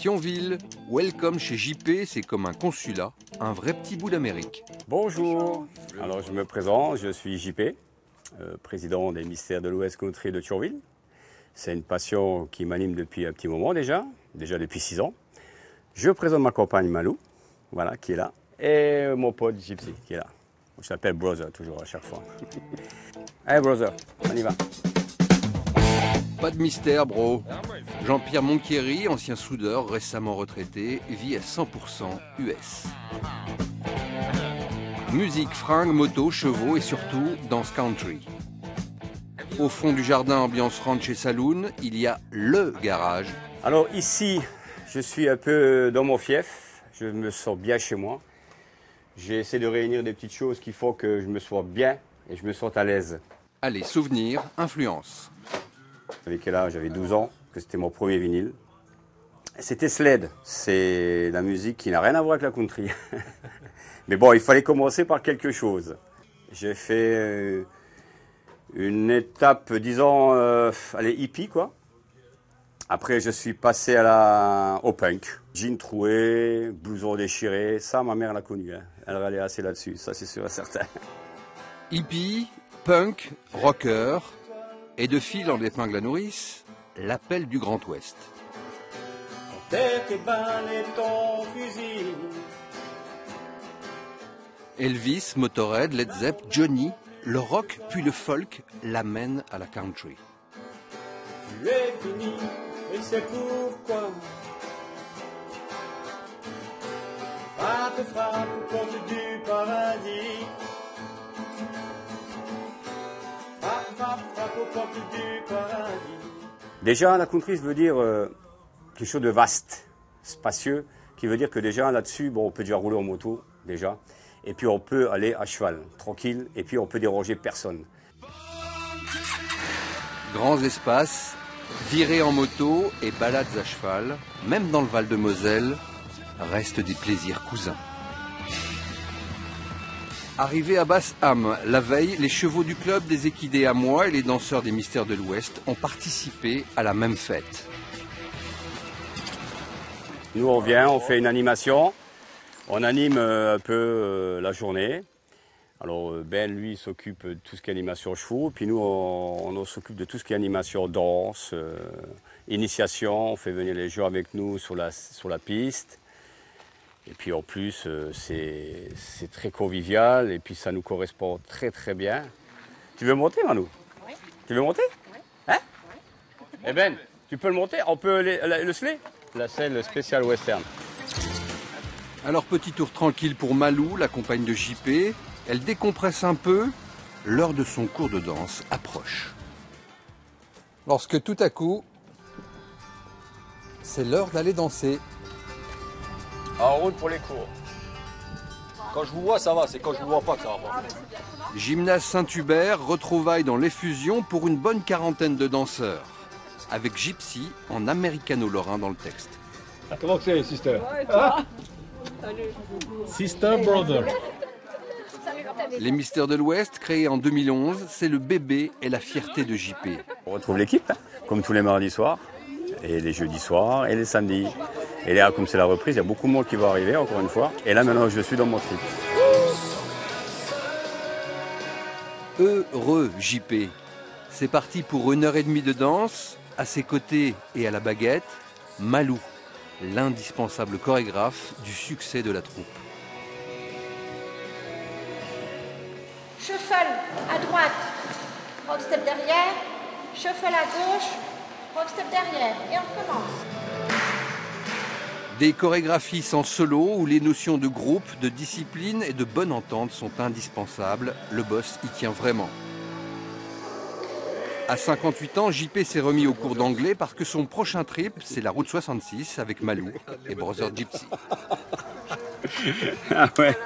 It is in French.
Thionville, welcome chez JP, c'est comme un consulat, un vrai petit bout d'Amérique. Bonjour, alors je me présente, je suis JP, président des Mystères de l'Ouest Country de Thionville. C'est une passion qui m'anime depuis un petit moment déjà depuis 6 ans. Je présente ma compagne Malou, voilà, qui est là, et mon pote Gypsy, qui est là. Je l'appelle Brother toujours à chaque fois. Hey Brother, on y va. Pas de mystère, bro. Jean-Pierre Monquieri, ancien soudeur récemment retraité, vit à 100% US. Musique, fringues, motos, chevaux et surtout danse country. Au fond du jardin ambiance ranch et saloon, il y a le garage. Alors ici, je suis un peu dans mon fief, je me sens bien chez moi. J'ai essayé de réunir des petites choses qui font que je me sens bien et je me sens à l'aise. Allez, souvenirs, influence. J'avais quel âge? J'avais 12 ans, que c'était mon premier vinyle. C'était Sled, c'est la musique qui n'a rien à voir avec la country. Mais bon, il fallait commencer par quelque chose. J'ai fait une étape, disons, allez, hippie, quoi. Après, je suis passé au punk. Jean troué, blouson déchiré, ça, ma mère l'a connu. Hein. Elle allait assez là-dessus, ça c'est sûr et certain. Hippie, punk, rocker, et de fil en épingle à nourrice, l'appel du Grand Ouest. Elvis, Motorhead, Led Zepp, Johnny, le rock puis le folk l'amènent à la country. Tu es fini, et c'est pourquoi. Frappe, frappe, porte du paradis. Frappe, frappe, frappe aux portes du paradis. Déjà, la country, ça veut dire quelque chose de vaste, spacieux, qui veut dire que déjà là-dessus, bon, on peut déjà rouler en moto, déjà, et puis on peut aller à cheval, tranquille, et puis on peut déranger personne. Grands espaces, virées en moto et balades à cheval, même dans le Val-de-Moselle, restent des plaisirs cousins. Arrivé à Basse-Ham, la veille, les chevaux du club des équidés amois et les danseurs des Mystères de l'Ouest ont participé à la même fête. Nous, on vient, on fait une animation, on anime un peu la journée. Alors Ben, lui, il s'occupe de tout ce qui est animation chevaux, puis nous, on s'occupe de tout ce qui est animation danse, initiation, on fait venir les gens avec nous sur la piste. Et puis en plus, c'est très convivial et puis ça nous correspond très très bien. Tu veux monter, Manu? Oui. Tu veux monter? Oui. Hein? Oui. Eh Ben, tu peux le monter? On peut le sleigh? La selle spéciale western. Alors petit tour tranquille pour Malou, la compagne de JP. Elle décompresse un peu. L'heure de son cours de danse approche. Lorsque tout à coup, c'est l'heure d'aller danser. En route pour les cours. Quand je vous vois, ça va. C'est quand je vous vois pas que ça va pas. Gymnase Saint-Hubert, retrouvailles dans l'effusion pour une bonne quarantaine de danseurs. Avec Gypsy en américano-lorrain dans le texte. Comment c'est, sister? Sister, brother. Les Mystères de l'Ouest, créés en 2011, c'est le bébé et la fierté de JP. On retrouve l'équipe, hein, comme tous les mardis soirs, et les jeudis soirs, et les samedis. Et là, comme c'est la reprise, il y a beaucoup de monde qui va arriver, encore une fois. Et là, maintenant, je suis dans mon trip. Heureux JP. C'est parti pour 1h30 de danse. À ses côtés et à la baguette, Malou, l'indispensable chorégraphe du succès de la troupe. Shuffle à droite, rock step derrière, shuffle à gauche, rock step derrière, et on recommence. Des chorégraphies sans solo où les notions de groupe, de discipline et de bonne entente sont indispensables. Le boss y tient vraiment. À 58 ans, JP s'est remis au cours d'anglais parce que son prochain trip, c'est la route 66 avec Malou et Brother Gypsy. Ah ouais.